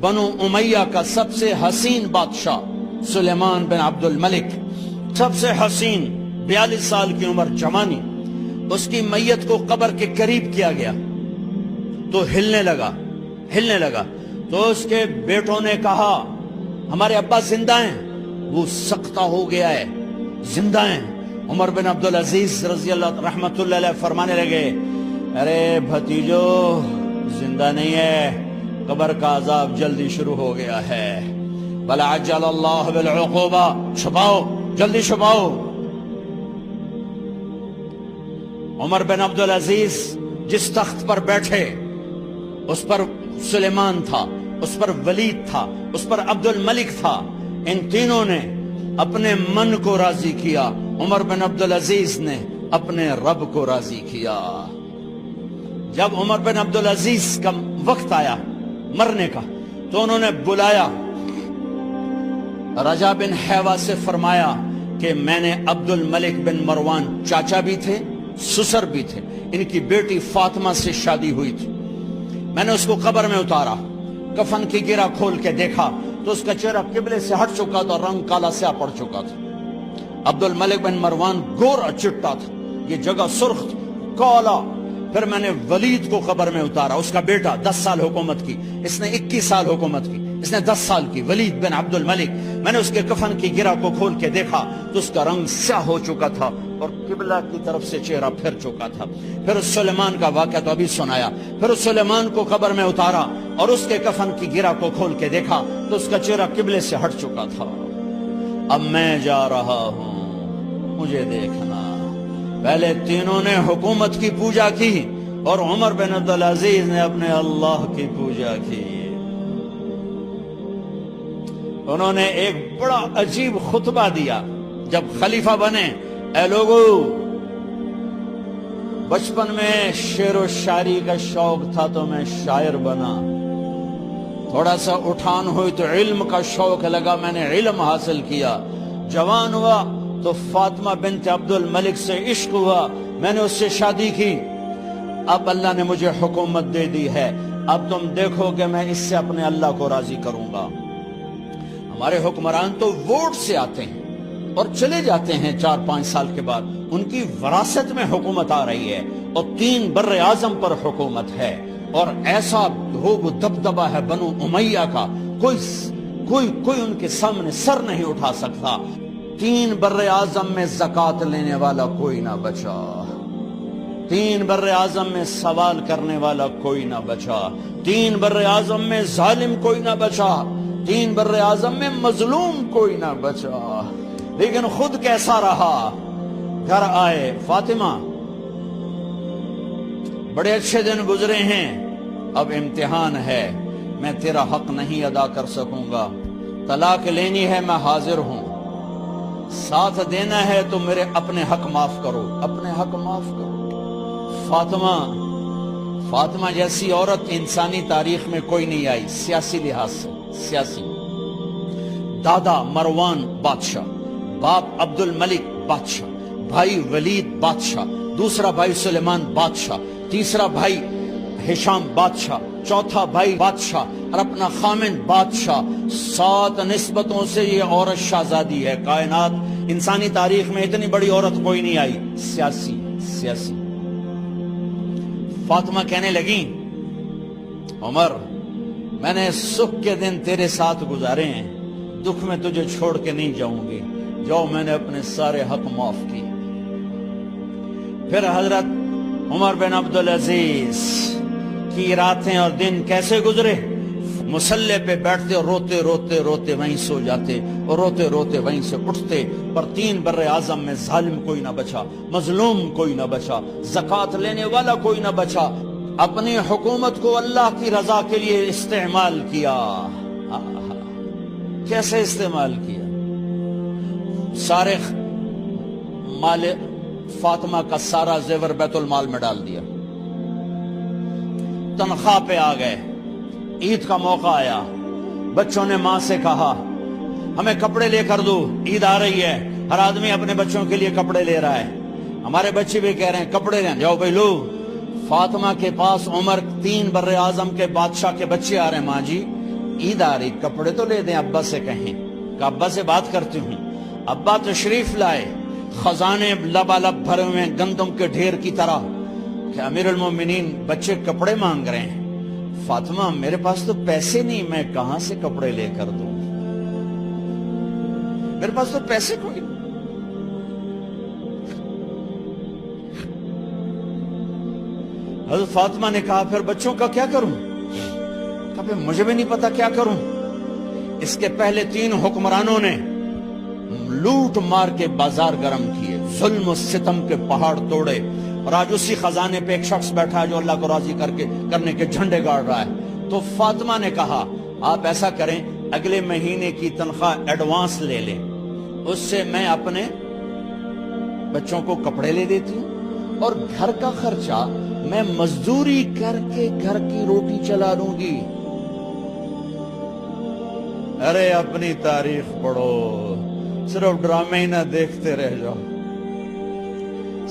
بنو امیہ کا سب سے حسین بادشاہ سلیمان بن عبد الملک، سب سے حسین، 42 سال کی عمر، جوانی، اس کی میت کو قبر کے قریب کیا گیا تو ہلنے لگا تو اس کے بیٹوں نے کہا ہمارے ابا زندہ ہیں، وہ سکتہ ہو گیا ہے، زندہ ہیں۔ عمر بن عبدالعزیز رضی اللہ رحمت اللہ علیہ فرمانے لگے ارے بھتیجو زندہ نہیں ہے، قبر کا عذاب جلدی شروع ہو گیا ہے، بل عجل اللہ بالعقوبہ، چھپاؤ، جلدی چھپاؤ۔ عمر بن عبدالعزیز جس تخت پر بیٹھے اس پر سلیمان تھا، اس پر ولید تھا، اس پر عبد الملک تھا، ان تینوں نے اپنے من کو راضی کیا، عمر بن عبدالعزیز نے اپنے رب کو راضی کیا۔ جب عمر بن عبدالعزیز کا وقت آیا مرنے کا تو انہوں نے بلایا رجا بن حیوہ سے، فرمایا کہ میں نے عبد الملک بن مروان چاچا بھی تھے، سسر بھی تھے، ان کی بیٹی فاطمہ سے شادی ہوئی تھی، میں نے اس کو قبر میں اتارا، کفن کی گرہ کھول کے دیکھا تو اس کا چہرہ قبلے سے ہٹ چکا تھا، رنگ کالا سیاہ پڑ چکا تھا۔ عبد الملک بن مروان گورا چٹا تھا، یہ جگہ سرخ تھی، کالا۔ پھر میں نے ولید کو قبر میں اتارا، اس کا بیٹا 10 سال حکومت کی، اس نے 21 سال حکومت کی، اس نے 10 سال کی، ولید بن عبد الملک۔ میں نے اس کے کفن کی گرہ کو کھول کے دیکھا تو اس کا رنگ سیاہ ہو چکا تھا اور قبلہ کی طرف سے چہرہ پھر چکا تھا۔ پھر اس سلیمان کا واقعہ تو ابھی سنایا، پھر اس سلیمان کو قبر میں اتارا اور اس کے کفن کی گرہ کو کھول کے دیکھا تو اس کا چہرہ قبلے سے ہٹ چکا تھا۔ اب میں جا رہا ہوں، مجھے دیکھنا۔ پہلے تینوں نے حکومت کی پوجا کی اور عمر بن عبدالعزیز نے اپنے اللہ کی پوجا کی۔ انہوں نے ایک بڑا عجیب خطبہ دیا جب خلیفہ بنے، اے لوگو، بچپن میں شعر و شاعری کا شوق تھا تو میں شاعر بنا، تھوڑا سا اٹھان ہوئی تو علم کا شوق لگا، میں نے علم حاصل کیا، جوان ہوا تو فاطمہ بنت عبد الملک سے عشق ہوا، میں نے اس سے شادی کی، اب اللہ نے مجھے حکومت دے دی ہے، اب تم دیکھو کہ میں اس سے اپنے اللہ کو راضی کروں گا۔ ہمارے حکمران تو ووٹ سے آتے ہیں اور چلے جاتے ہیں 4-5 سال کے بعد، ان کی وراثت میں حکومت آ رہی ہے اور 3 بر اعظم پر حکومت ہے، اور ایسا دھوب دبدبہ ہے بنو امیہ کا، کوئی ان کے سامنے سر نہیں اٹھا سکتا۔ 3 بر اعظم میں زکوٰۃ لینے والا کوئی نہ بچا، 3 بر اعظم میں سوال کرنے والا کوئی نہ بچا، 3 بر اعظم میں ظالم کوئی نہ بچا، 3 بر اعظم میں مظلوم کوئی نہ بچا۔ لیکن خود کیسا رہا؟ گھر آئے، فاطمہ بڑے اچھے دن گزرے ہیں، اب امتحان ہے، میں تیرا حق نہیں ادا کر سکوں گا، طلاق لینی ہے میں حاضر ہوں، ساتھ دینا ہے تو میرے اپنے حق معاف کرو، اپنے حق معاف کرو۔ فاطمہ جیسی عورت انسانی تاریخ میں کوئی نہیں آئی، سیاسی لحاظ سے، سیاسی۔ دادا مروان بادشاہ، باپ عبد الملک بادشاہ، بھائی ولید بادشاہ، دوسرا بھائی سلیمان بادشاہ، تیسرا بھائی ہشام بادشاہ، چوتھا بھائی بادشاہ اور اپنا خامند بادشاہ، 7 نسبتوں سے یہ عورت شہزادی ہے۔ کائنات انسانی تاریخ میں اتنی بڑی عورت کوئی نہیں آئی، سیاسی۔ فاطمہ کہنے لگیں عمر، میں نے سکھ کے دن تیرے ساتھ گزارے ہیں، دکھ میں تجھے چھوڑ کے نہیں جاؤں گی، جاؤ میں نے اپنے سارے حق معاف کی۔ پھر حضرت عمر بن عبدالعزیز کی راتیں اور دن کیسے گزرے؟ مسلح پہ بیٹھتے اور روتے وہیں سو جاتے اور روتے وہیں سے اٹھتے، پر 3 بر اعظم میں ظالم کوئی نہ بچا، مظلوم کوئی نہ بچا، زکوٰۃ لینے والا کوئی نہ بچا، اپنی حکومت کو اللہ کی رضا کے لیے استعمال کیا۔ کیسے استعمال کیا؟ سارے مال فاطمہ کا سارا زیور بیت المال میں ڈال دیا، تنخواہ پہ آ گئے، عید کا موقع آیا، بچوں نے ماں سے کہا ہمیں کپڑے لے کر دو، عید آ رہی ہے، ہر آدمی اپنے بچوں کے لیے کپڑے لے رہا ہے، ہمارے بچے بھی کہہ رہے ہیں کپڑے لیں، جاؤ بھائی لو۔ فاطمہ کے پاس عمر 3 بر اعظم کے بادشاہ کے بچے آ رہے ہیں، ماں جی عید آ رہی، کپڑے تو لے دیں، ابا سے کہیں کہ ابا سے بات کرتی ہوں۔ ابا تشریف لائے، خزانے لبالب بھرے ہوئے گندم کے ڈھیر کی طرح کہ امیر المومنین بچے کپڑے مانگ رہے ہیں۔ فاطمہ میرے پاس تو پیسے نہیں، میں کہاں سے کپڑے لے کر دوں، میرے پاس تو پیسے کوئی نہیں۔ حضرت فاطمہ نے کہا پھر بچوں کا کیا کروں؟ کہا پھر مجھے بھی نہیں پتا کیا کروں۔ اس کے پہلے 3 حکمرانوں نے لوٹ مار کے بازار گرم کیے، ظلم و ستم کے پہاڑ توڑے، اور آج اسی خزانے پہ ایک شخص بیٹھا ہے جو اللہ کو راضی کرنے کے جھنڈے گاڑ رہا ہے۔ تو فاطمہ نے کہا آپ ایسا کریں، اگلے مہینے کی تنخواہ ایڈوانس لے لیں، اس سے میں اپنے بچوں کو کپڑے لے دیتی ہوں، اور گھر کا خرچہ میں مزدوری کر کے گھر کی روٹی چلا لوں گی۔ ارے اپنی تاریخ پڑھو، صرف ڈرامے نہ دیکھتے رہ جاؤ،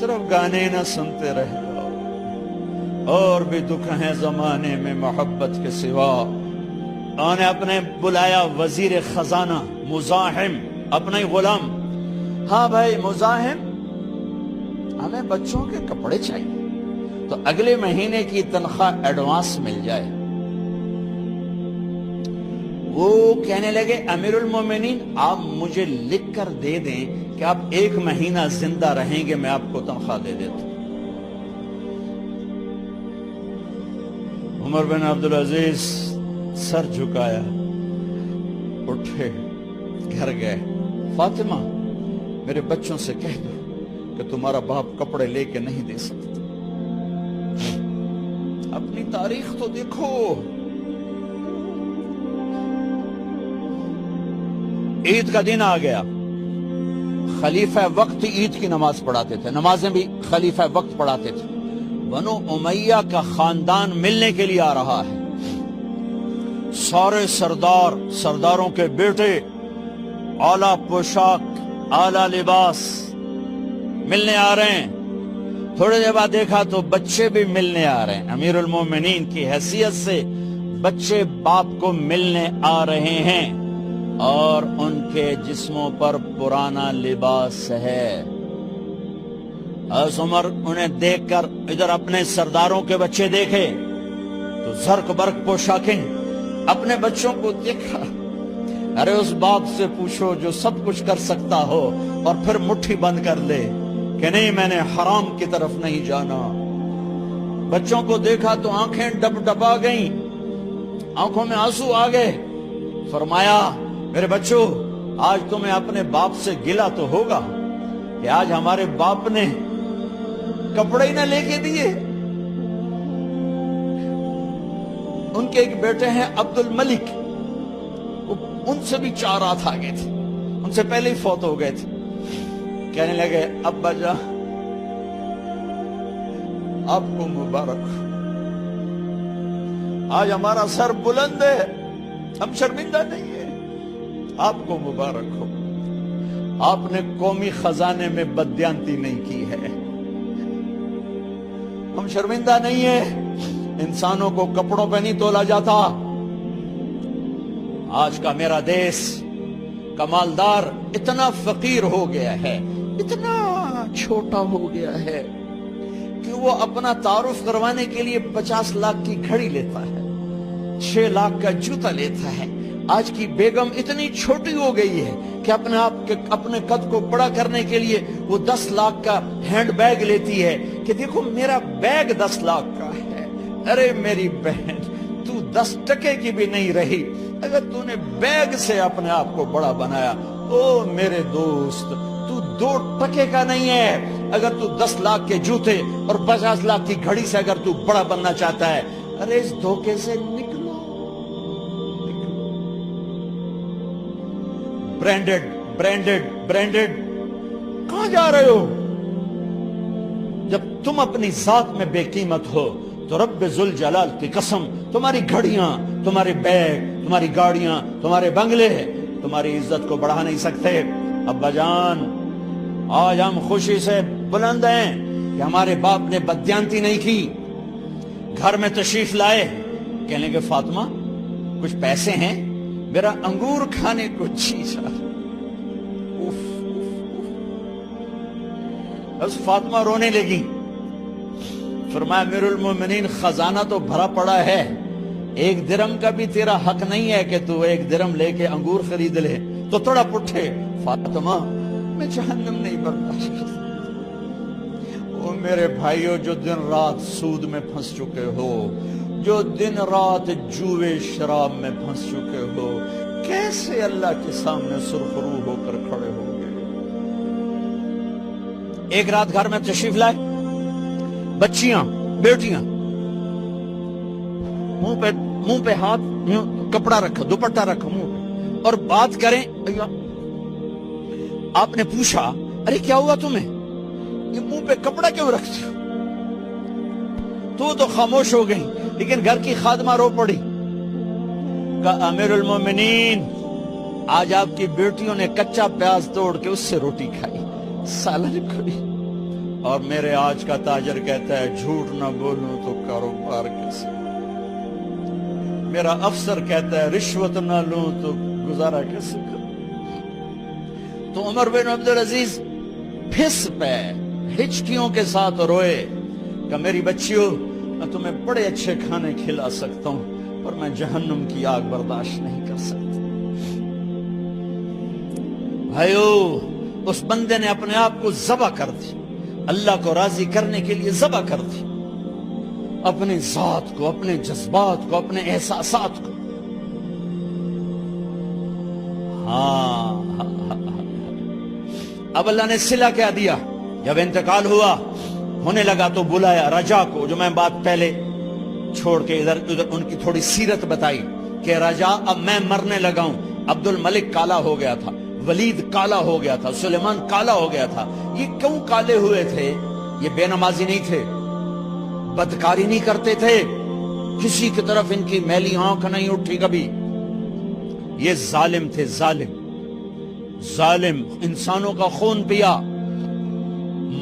صرف گانے نہ سنتے رہ جاؤ، اور بھی دکھ ہیں زمانے میں محبت کے سوا۔ انہوں نے اپنے بلایا وزیر خزانہ مزاحم، اپنا ہی غلام، ہاں بھائی مزاحم ہمیں بچوں کے کپڑے چاہیے، تو اگلے مہینے کی تنخواہ ایڈوانس مل جائے۔ وہ کہنے لگے امیر المومنین آپ مجھے لکھ کر دے دیں کہ آپ 1 مہینہ زندہ رہیں گے، میں آپ کو تنخواہ دے دیتا ہوں۔ عمر بن عبدالعزیز سر جھکایا، اٹھے، گھر گئے، فاطمہ میرے بچوں سے کہہ دو کہ تمہارا باپ کپڑے لے کے نہیں دے سکتا۔ اپنی تاریخ تو دیکھو۔ عید کا دن آ گیا، خلیفہ وقت عید کی نماز پڑھاتے تھے، نمازیں بھی خلیفہ وقت پڑھاتے تھے۔ بنو امیہ کا خاندان ملنے کے لیے آ رہا ہے، سارے سرداروں کے بیٹے اعلیٰ پوشاک، اعلیٰ لباس ملنے آ رہے ہیں۔ تھوڑے دیر بعد دیکھا تو بچے بھی ملنے آ رہے ہیں، امیر المومنین کی حیثیت سے بچے باپ کو ملنے آ رہے ہیں، اور ان کے جسموں پر پرانا لباس ہے۔ حضرت عمر انہیں دیکھ کر ادھر اپنے سرداروں کے بچے دیکھے تو زرق برق پوشاکیں، اپنے بچوں کو دیکھا۔ ارے اس باپ سے پوچھو جو سب کچھ کر سکتا ہو اور پھر مٹھی بند کر لے کہ نہیں میں نے حرام کی طرف نہیں جانا۔ بچوں کو دیکھا تو آنکھیں ڈب ڈبا گئیں، آنکھوں میں آنسو آ گئے۔ فرمایا میرے بچوں آج تمہیں اپنے باپ سے گلہ تو ہوگا کہ آج ہمارے باپ نے کپڑے ہی نہ لے کے دیے۔ ان کے ایک بیٹے ہیں عبد الملک، ان سے بھی 4 ہاتھ آگے تھے، ان سے پہلے ہی فوت ہو گئے تھے۔ کہنے لگے ابا جان آپ کو مبارک، آج ہمارا سر بلند ہے، ہم شرمندہ نہیں ہیں، آپ کو مبارک ہو، آپ نے قومی خزانے میں بددیانتی نہیں کی ہے، ہم شرمندہ نہیں ہیں، انسانوں کو کپڑوں پہ نہیں تولا جاتا۔ آج کا میرا دیس کا مالدار اتنا فقیر ہو گیا ہے، اتنا چھوٹا ہو گیا ہے کہ وہ اپنا تعارف کروانے کے لیے 50 لاکھ کی گھڑی لیتا ہے، 6 لاکھ کا جوتا لیتا ہے۔ آج کی بیگم اتنی چھوٹی ہو گئی ہے کہ اپنے قد کو بڑا کرنے کے لیے وہ 10 لاکھ کا ہینڈ بیگ لیتی ہے کہ دیکھو میرا بیگ 10 لاکھ کا ہے۔ ارے میری بہن تو 10 ٹکے کی بھی نہیں رہی اگر تو نے بیگ سے اپنے آپ کو بڑا بنایا۔ او میرے دوست تو 2 ٹکے کا نہیں ہے اگر تو 10 لاکھ کے جوتے اور 50 لاکھ کی گھڑی سے اگر تو بڑا بننا چاہتا ہے۔ ارے اس دھوکے سے نکلو۔ برینڈڈ کہاں جا رہے ہو؟ جب تم اپنی ذات میں بے قیمت ہو تو رب ذوالجلال کی قسم تمہاری گھڑیاں، تمہارے بیگ، تمہاری گاڑیاں، تمہارے بنگلے تمہاری عزت کو بڑھا نہیں سکتے۔ ابا جان آج ہم خوشی سے بلند ہیں کہ ہمارے باپ نے بددیانتی نہیں کی۔ گھر میں تشریف لائے، کہنے لگے فاطمہ کچھ پیسے ہیں، میرا انگور کھانے کو جی چاہ۔ بس فاطمہ رونے لگی، فرمایا امیر المومنین خزانہ تو بھرا پڑا ہے، 1 درم کا بھی تیرا حق نہیں ہے کہ تو 1 درم لے کے انگور خرید لے۔ تو تھوڑا پٹھے، فاطمہ میں جہنم نہیں برداشت کر سکتا۔ او میرے بھائیو، جو دن رات سود میں پھنس چکے ہو، جو دن رات جوئے شراب میں پھنس چکے ہو، کیسے اللہ کے سامنے سرخرو ہو کر کھڑے ہو گئے؟ ایک رات گھر میں تشریف لائے، بچیاں بیٹیاں، منہ پہ ہاتھ، کپڑا رکھا، دوپٹہ رکھا منہ پہ، اور بات کریں۔ آپ نے پوچھا ارے کیا ہوا تمہیں، یہ منہ پہ کپڑا کیوں رکھتی ہو؟ تو خاموش ہو گئی، لیکن گھر کی خادمہ رو پڑی، کہا امیر المومنین آج آپ کی بیٹیوں نے کچا پیاز توڑ کے اس سے روٹی کھائی، سالن کھائی، اور میرے آج کا تاجر کہتا ہے جھوٹ نہ بولوں تو کاروبار کیسے، میرا افسر کہتا ہے رشوت نہ لوں تو گزارا کیسے کروں۔ تو عمر بن عبدالعزیز پھس پہ ہچکیوں کے ساتھ روئے کہ میری بچیوں، میں تمہیں بڑے اچھے کھانے کھلا سکتا ہوں، پر میں جہنم کی آگ برداشت نہیں کر سکتا۔ بھائیو، اس بندے نے اپنے آپ کو ذبح کر دی، اللہ کو راضی کرنے کے لیے ذبح کر دی، اپنے ذات کو، اپنے جذبات کو، اپنے احساسات کو۔ اب اللہ نے صلہ کیا دیا، جب انتقال ہونے لگا تو بلایا رجا کو، جو میں بات پہلے چھوڑ کے ادھر ان کی تھوڑی سیرت بتائی کہ رجا اب میں مرنے لگا ہوں، عبد الملک کالا ہو گیا تھا، ولید کالا ہو گیا تھا، سلیمان کالا ہو گیا تھا۔ یہ کیوں کالے ہوئے تھے؟ یہ بے نمازی نہیں تھے، بدکاری نہیں کرتے تھے، کسی کی طرف ان کی میلی آنکھ نہیں اٹھی کبھی، یہ ظالم تھے، ظالم، انسانوں کا خون پیا،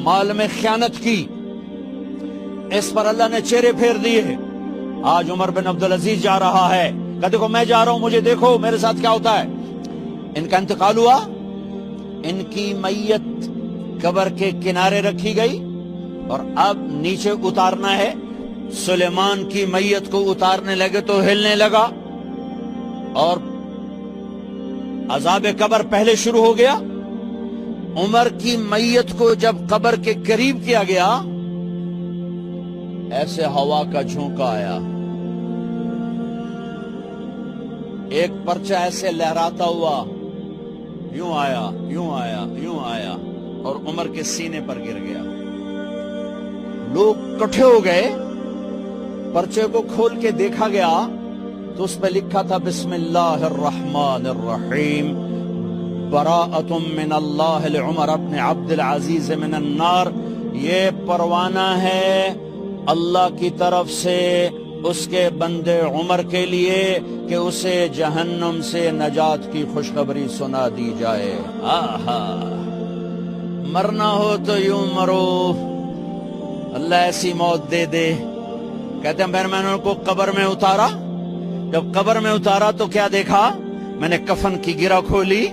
مال میں خیانت کی، اس پر اللہ نے چہرے پھیر دیے۔ آج عمر بن عبدالعزیز جا رہا ہے، کہ دیکھو میں جا رہا ہوں، مجھے دیکھو میرے ساتھ کیا ہوتا ہے۔ ان کا انتقال ہوا، ان کی میت قبر کے کنارے رکھی گئی، اور اب نیچے اتارنا ہے۔ سلیمان کی میت کو اتارنے لگے تو ہلنے لگا، اور عذاب قبر پہلے شروع ہو گیا۔ عمر کی میت کو جب قبر کے قریب کیا گیا، ایسے ہوا کا جھونکا آیا، ایک پرچہ ایسے لہراتا ہوا، یوں آیا، یوں آیا، یوں آیا، اور عمر کے سینے پر گر گیا۔ لوگ کٹھے ہو گئے، پرچے کو کھول کے دیکھا گیا تو اس پہ لکھا تھا بسم اللہ الرحمن الرحیم، براءۃ من اللہ لعمر بن عبد العزیز من النار۔ یہ پروانہ ہے اللہ کی طرف سے اس کے بندے عمر کے لیے کہ اسے جہنم سے نجات کی خوشخبری سنا دی جائے۔ آہا، مرنا ہو تو یوں مرو، اللہ ایسی موت دے دے۔ کہتے ہیں میں نے ان کو قبر میں اتارا، جب قبر میں اتارا تو کیا دیکھا؟ میں نے کفن کی گرہ کھولی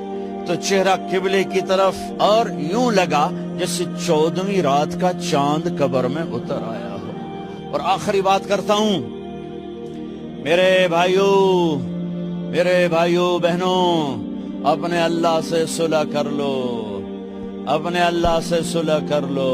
تو چہرہ قبلے کی طرف، اور یوں لگا جیسے 14ویں رات کا چاند قبر میں اتر آیا ہو۔ اور آخری بات کرتا ہوں، میرے بھائیوں بہنوں، اپنے اللہ سے صلح کر لو، اپنے اللہ سے صلح کر لو۔